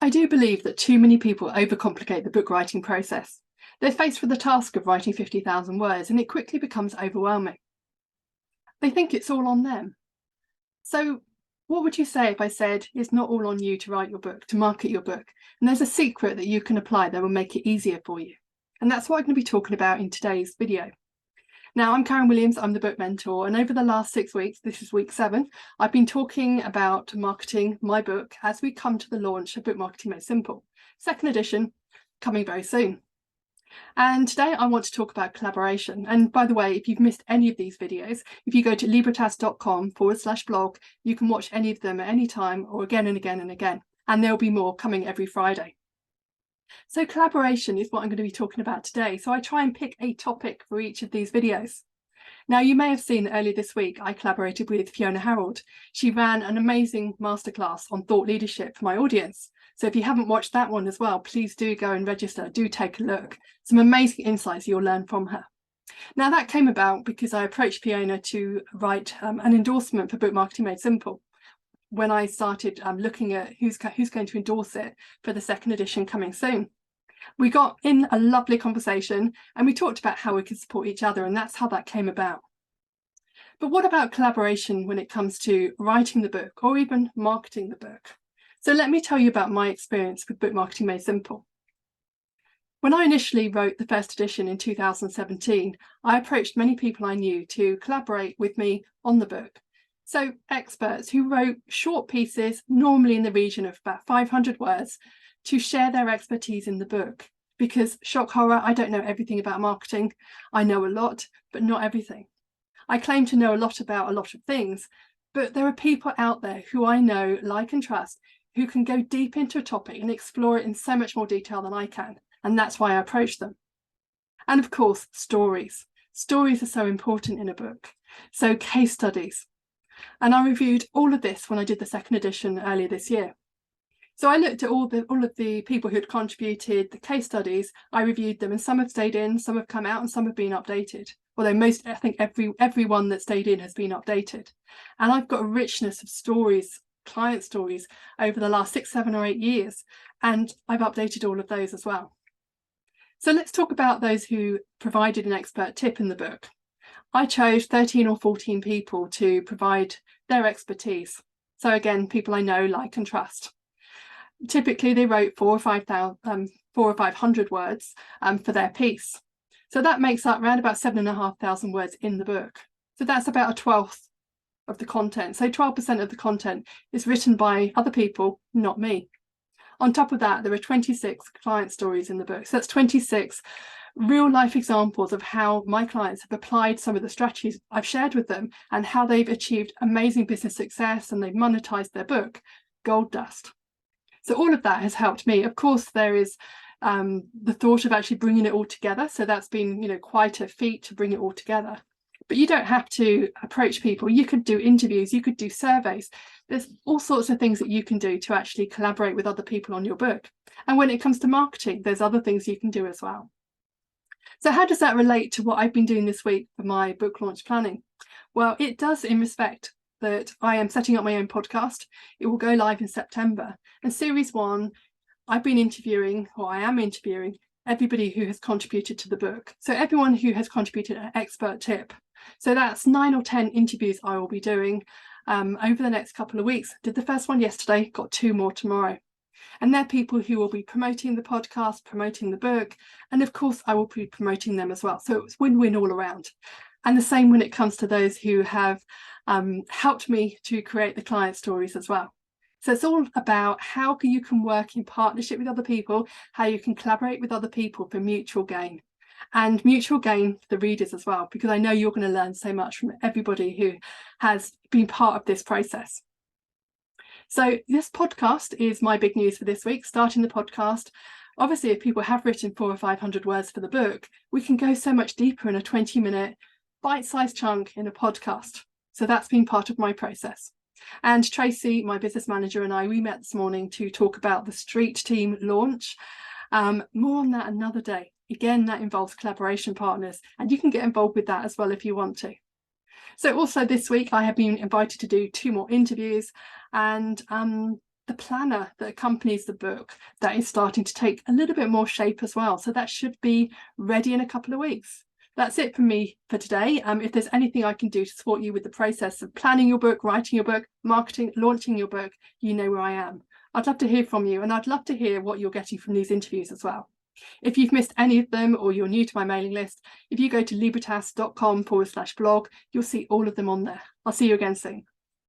I do believe that too many people overcomplicate the book writing process. They're faced with the task of writing 50,000 words and it quickly becomes overwhelming. They think it's all on them. So what would you say if I said it's not all on you to write your book, to market your book, and there's a secret that you can apply that will make it easier for you? And that's what I'm going to be talking about in today's video. Now, I'm Karen Williams, I'm the book mentor, and over the last 6 weeks, this is week 7, I've been talking about marketing my book as we come to the launch of Book Marketing Made Simple, second edition, coming very soon. And today I want to talk about collaboration. And by the way, if you've missed any of these videos, if you go to librotas.com/blog, you can watch any of them at any time or again and again and again. And there'll be more coming every Friday. So collaboration is what I'm going to be talking about today. So I try and pick a topic for each of these videos. Now, you may have seen earlier this week, I collaborated with Fiona Harrold. She ran an amazing masterclass on thought leadership for my audience. So if you haven't watched that one as well, please do go and register, do take a look. Some amazing insights you'll learn from her. Now, that came about because I approached Fiona to write an endorsement for Book Marketing Made Simple when I started looking at who's going to endorse it for the second edition coming soon. We got in a lovely conversation and we talked about how we could support each other, and that's how that came about. But what about collaboration when it comes to writing the book or even marketing the book? So let me tell you about my experience with Book Marketing Made Simple. When I initially wrote the first edition in 2017, I approached many people I knew to collaborate with me on the book. So experts who wrote short pieces, normally in the region of about 500 words, to share their expertise in the book. Because, shock horror, I don't know everything about marketing. I know a lot, but not everything. I claim to know a lot about a lot of things, but there are people out there who I know, like and trust, who can go deep into a topic and explore it in so much more detail than I can. And that's why I approach them. And of course, stories. Stories are so important in a book. So case studies. And I reviewed all of this when I did the second edition earlier this year. So I looked at all of the people who had contributed, the case studies, I reviewed them, and some have stayed in, some have come out, and some have been updated. Although I think everyone that stayed in has been updated. And I've got a richness of stories, client stories, over the last 6, 7 or 8 years, and I've updated all of those as well. So let's talk about those who provided an expert tip in the book. I chose 13 or 14 people to provide their expertise. So again, people I know, like and trust. Typically, they wrote 400 or 500 words for their piece. So that makes up around about 7,500 words in the book. So that's about a 1/12 of the content. So 12% of the content is written by other people, not me. On top of that, there are 26 client stories in the book. So that's 26 real life examples of how my clients have applied some of the strategies I've shared with them and how they've achieved amazing business success and they've monetized their book, gold dust. So all of that has helped me. Of course, there is the thought of actually bringing it all together. So that's been, quite a feat to bring it all together. But you don't have to approach people. You could do interviews, you could do surveys. There's all sorts of things that you can do to actually collaborate with other people on your book. And when it comes to marketing, there's other things you can do as well. So how does that relate to what I've been doing this week for my book launch planning? Well, it does in respect that I am setting up my own podcast. It will go live in September. And series 1, I am interviewing everybody who has contributed to the book. So everyone who has contributed an expert tip. So that's 9 or 10 interviews I will be doing over the next couple of weeks. Did the first one yesterday, got 2 more tomorrow. And they're people who will be promoting the podcast, promoting the book, and of course I will be promoting them as well. So it's win-win all around. And the same when it comes to those who have helped me to create the client stories as well. So it's all about how you can work in partnership with other people, how you can collaborate with other people for mutual gain. And mutual gain for the readers as well, because I know you're going to learn so much from everybody who has been part of this process. So this podcast is my big news for this week, starting the podcast. Obviously, if people have written 400 or 500 words for the book, we can go so much deeper in a 20-minute bite-sized chunk in a podcast. So that's been part of my process. And Tracy, my business manager, and we met this morning to talk about the Street Team launch. More on that another day. Again, that involves collaboration partners, and you can get involved with that as well if you want to. So also this week, I have been invited to do 2 more interviews, and the planner that accompanies the book that is starting to take a little bit more shape as well. So that should be ready in a couple of weeks. That's it for me for today. If there's anything I can do to support you with the process of planning your book, writing your book, marketing, launching your book, you know where I am. I'd love to hear from you, and I'd love to hear what you're getting from these interviews as well. If you've missed any of them or you're new to my mailing list, if you go to librotas.com/blog, you'll see all of them on there. I'll see you again soon.